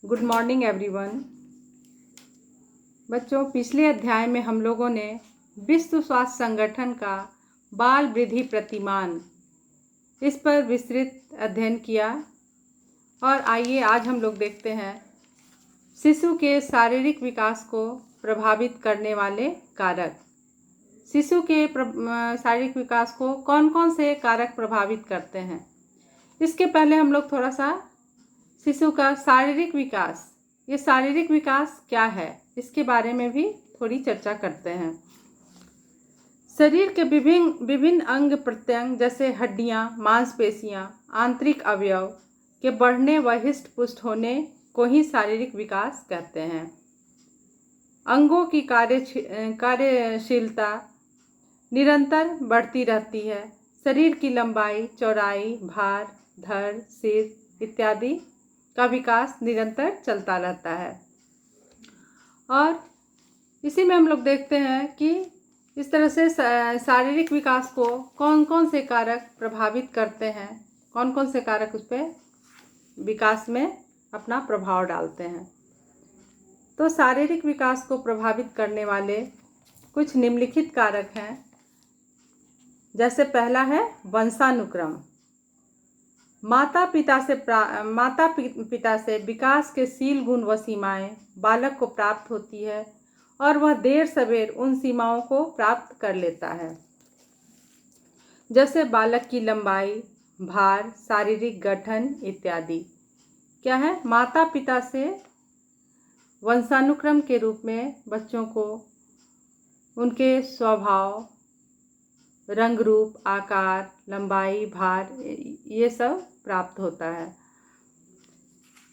Good morning everyone. बच्चों, पिछले अध्याय में हम लोगों ने विश्व स्वास्थ्य संगठन का बाल वृद्धि प्रतिमान इस पर विस्तृत अध्ययन किया। और आइए आज हम लोग देखते हैं शिशु के शारीरिक विकास को प्रभावित करने वाले कारक। शिशु के शारीरिक विकास को कौन कौन से कारक प्रभावित करते हैं। इसके पहले हम लोग थोड़ा सा शिशु का शारीरिक विकास, ये शारीरिक विकास क्या है, इसके बारे में भी थोड़ी चर्चा करते हैं। शरीर के विभिन्न अंग प्रत्यंग जैसे हड्डियां, मांसपेशियां, आंतरिक अवयव के बढ़ने व हिष्ट पुष्ट होने को ही शारीरिक विकास कहते हैं। अंगों की कार्यशीलता निरंतर बढ़ती रहती है। शरीर की लंबाई, चौड़ाई, भार, धड़, सिर इत्यादि का विकास निरंतर चलता रहता है। और इसी में हम लोग देखते हैं कि इस तरह से शारीरिक विकास को कौन कौन से कारक प्रभावित करते हैं, कौन कौन से कारक उस पर विकास में अपना प्रभाव डालते हैं। तो शारीरिक विकास को प्रभावित करने वाले कुछ निम्नलिखित कारक हैं। जैसे पहला है वंशानुक्रम। माता पिता से विकास के शील, गुण व सीमाएं बालक को प्राप्त होती है और वह देर सवेर उन सीमाओं को प्राप्त कर लेता है। जैसे बालक की लंबाई, भार, शारीरिक गठन इत्यादि क्या है, माता पिता से वंशानुक्रम के रूप में बच्चों को उनके स्वभाव, रंग रूप, आकार, लंबाई, भार ये सब प्राप्त होता है।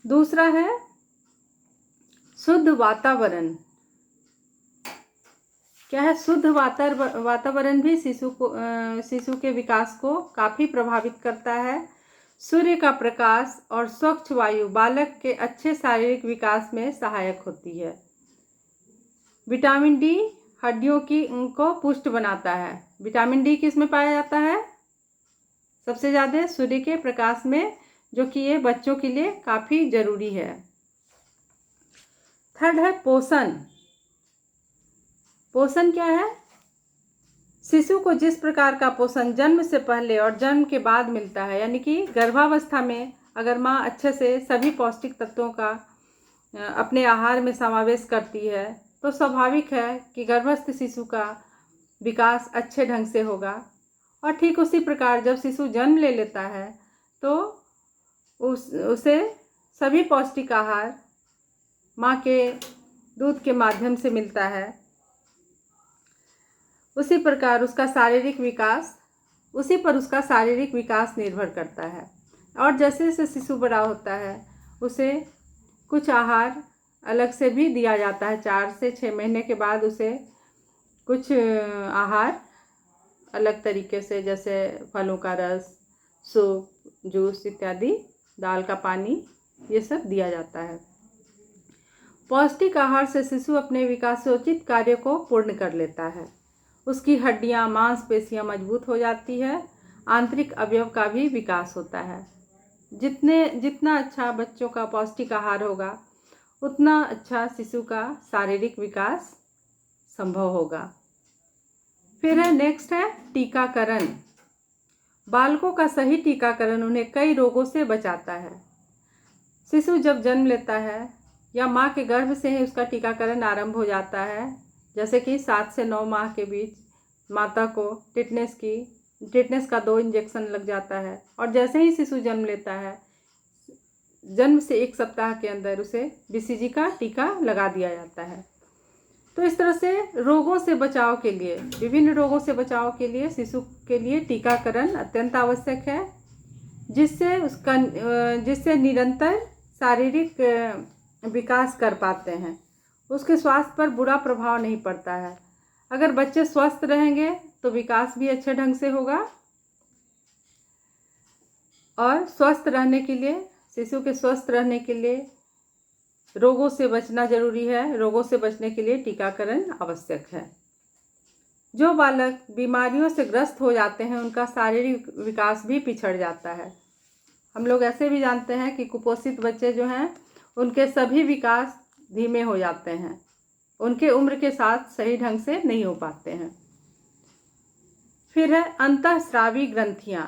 दूसरा है शुद्ध वातावरण। क्या है, शुद्ध वातावरण भी शिशु के विकास को काफ़ी प्रभावित करता है। सूर्य का प्रकाश और स्वच्छ वायु बालक के अच्छे शारीरिक विकास में सहायक होती है। विटामिन डी हड्डियों को पुष्ट बनाता है। विटामिन डी किस में पाया जाता है? सबसे ज़्यादा सूर्य के प्रकाश में, जो कि ये बच्चों के लिए काफ़ी ज़रूरी है। थर्ड है पोषण। पोषण क्या है? शिशु को जिस प्रकार का पोषण जन्म से पहले और जन्म के बाद मिलता है, यानी कि गर्भावस्था में अगर माँ अच्छे से सभी पौष्टिक तत्वों का अपने आहार में समावेश करती है तो स्वाभाविक है कि गर्भस्थ शिशु का विकास अच्छे ढंग से होगा। और ठीक उसी प्रकार जब शिशु जन्म ले लेता है तो उसे सभी पौष्टिक आहार माँ के दूध के माध्यम से मिलता है। उसी प्रकार उसका शारीरिक विकास निर्भर करता है। और जैसे जैसे शिशु बड़ा होता है उसे कुछ आहार अलग से भी दिया जाता है। 4 से 6 महीने के बाद उसे कुछ आहार अलग तरीके से, जैसे फलों का रस, सूप, जूस इत्यादि, दाल का पानी, ये सब दिया जाता है। पौष्टिक आहार से शिशु अपने विकासोचित कार्य को पूर्ण कर लेता है। उसकी हड्डियां, मांसपेशियां मजबूत हो जाती है। आंतरिक अवयव का भी विकास होता है। जितना अच्छा बच्चों का पौष्टिक आहार होगा उतना अच्छा शिशु का शारीरिक विकास संभव होगा। फिर है नेक्स्ट है टीकाकरण। बालकों का सही टीकाकरण उन्हें कई रोगों से बचाता है। शिशु जब जन्म लेता है या माँ के गर्भ से ही उसका टीकाकरण आरंभ हो जाता है। जैसे कि 7 से 9 माह के बीच माता को टिटनेस का 2 इंजेक्शन लग जाता है। और जैसे ही शिशु जन्म लेता है, जन्म से 1 सप्ताह के अंदर उसे BCG का टीका लगा दिया जाता है। तो इस तरह से रोगों से बचाव के लिए, विभिन्न रोगों से बचाव के लिए शिशु के लिए टीकाकरण अत्यंत आवश्यक है, जिससे निरंतर शारीरिक विकास कर पाते हैं। उसके स्वास्थ्य पर बुरा प्रभाव नहीं पड़ता है। अगर बच्चे स्वस्थ रहेंगे तो विकास भी अच्छे ढंग से होगा। और शिशु के स्वस्थ रहने के लिए रोगों से बचना जरूरी है। रोगों से बचने के लिए टीकाकरण आवश्यक है। जो बालक बीमारियों से ग्रस्त हो जाते हैं उनका शारीरिक विकास भी पिछड़ जाता है। हम लोग ऐसे भी जानते हैं कि कुपोषित बच्चे जो हैं उनके सभी विकास धीमे हो जाते हैं, उनके उम्र के साथ सही ढंग से नहीं हो पाते हैं। फिर है अंतःस्रावी ग्रंथियाँ।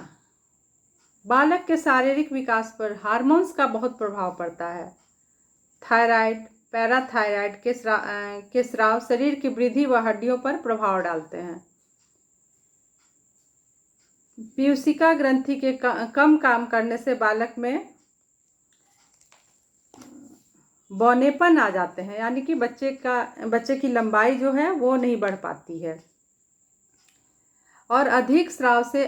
बालक के शारीरिक विकास पर हार्मोन्स का बहुत प्रभाव पड़ता है। थायराइड, पैराथायराइड के स्राव शरीर की वृद्धि व हड्डियों पर प्रभाव डालते हैं। पीयूषिका ग्रंथि के कम काम करने से बालक में बौनेपन आ जाते हैं, यानी कि बच्चे की लंबाई जो है वो नहीं बढ़ पाती है। और अधिक स्राव से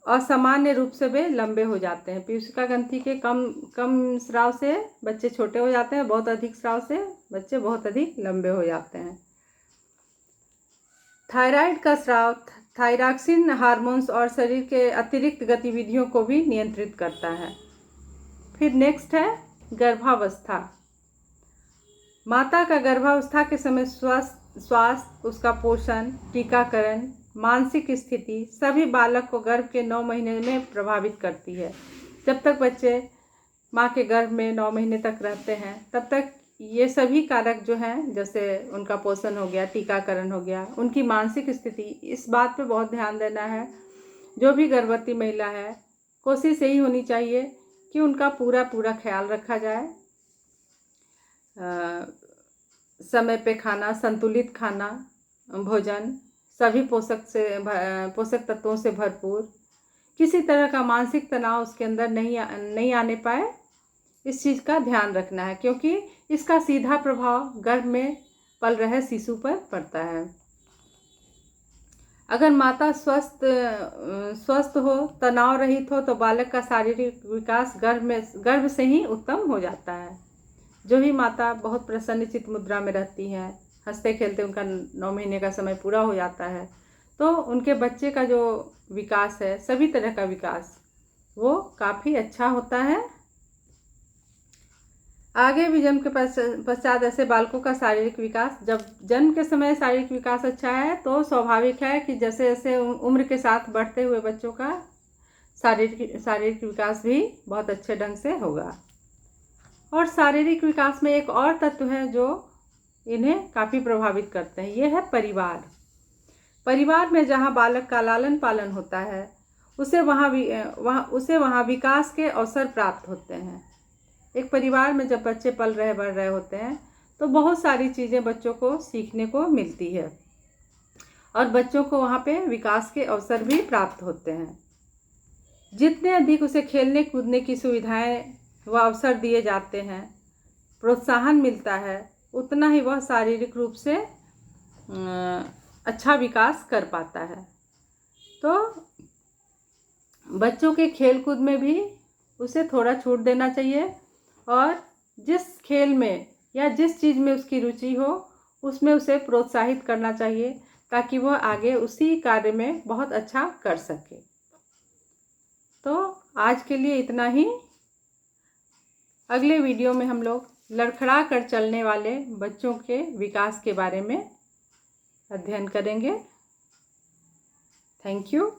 असामान्य रूप से वे लंबे हो जाते हैं। पीयूषिका ग्रंथि के कम स्राव से बच्चे छोटे हो जाते हैं, बहुत अधिक स्राव से बच्चे बहुत अधिक लंबे हो जाते हैं। थायराइड का स्राव थायरॉक्सिन हार्मोन्स और शरीर के अतिरिक्त गतिविधियों को भी नियंत्रित करता है। फिर नेक्स्ट है गर्भावस्था। माता का गर्भावस्था के समय स्वास्थ्य, उसका पोषण, टीकाकरण, मानसिक स्थिति सभी बालक को गर्भ के 9 महीने में प्रभावित करती है। जब तक बच्चे माँ के गर्भ में 9 महीने तक रहते हैं तब तक ये सभी कारक जो हैं, जैसे उनका पोषण हो गया, टीकाकरण हो गया, उनकी मानसिक स्थिति, इस बात पे बहुत ध्यान देना है। जो भी गर्भवती महिला है, कोशिश यही होनी चाहिए कि उनका पूरा ख्याल रखा जाए। समय पे खाना, संतुलित खाना, भोजन, सभी पोषक तत्वों से भरपूर, किसी तरह का मानसिक तनाव उसके अंदर नहीं आने पाए, इस चीज़ का ध्यान रखना है, क्योंकि इसका सीधा प्रभाव गर्भ में पल रहे शिशु पर पड़ता है। अगर माता स्वस्थ हो, तनाव रहित हो, तो बालक का शारीरिक विकास गर्भ से ही उत्तम हो जाता है। जो भी माता बहुत प्रसन्नचित्त मुद्रा में रहती हैं, हंसते खेलते उनका 9 महीने का समय पूरा हो जाता है, तो उनके बच्चे का जो विकास है, सभी तरह का विकास, वो काफ़ी अच्छा होता है। आगे भी जन्म के पश्चात ऐसे बालकों का शारीरिक विकास, जब जन्म के समय शारीरिक विकास अच्छा है तो स्वाभाविक है कि जैसे जैसे उम्र के साथ बढ़ते हुए बच्चों का शारीरिक विकास भी बहुत अच्छे ढंग से होगा। और शारीरिक विकास में एक और तत्व है जो इन्हें काफ़ी प्रभावित करते हैं, ये है परिवार। परिवार में जहाँ बालक का लालन पालन होता है, उसे वहाँ विकास के अवसर प्राप्त होते हैं। एक परिवार में जब बच्चे पल रहे बढ़ रहे होते हैं तो बहुत सारी चीज़ें बच्चों को सीखने को मिलती है और बच्चों को वहाँ पे विकास के अवसर भी प्राप्त होते हैं। जितने अधिक उसे खेलने कूदने की सुविधाएं व अवसर दिए जाते हैं, प्रोत्साहन मिलता है, उतना ही वह शारीरिक रूप से अच्छा विकास कर पाता है। तो बच्चों के खेल कूद में भी उसे थोड़ा छूट देना चाहिए और जिस खेल में या जिस चीज़ में उसकी रुचि हो उसमें उसे प्रोत्साहित करना चाहिए, ताकि वह आगे उसी कार्य में बहुत अच्छा कर सके। तो आज के लिए इतना ही। अगले वीडियो में हम लोग लड़खड़ा कर चलने वाले बच्चों के विकास के बारे में अध्ययन करेंगे। Thank you.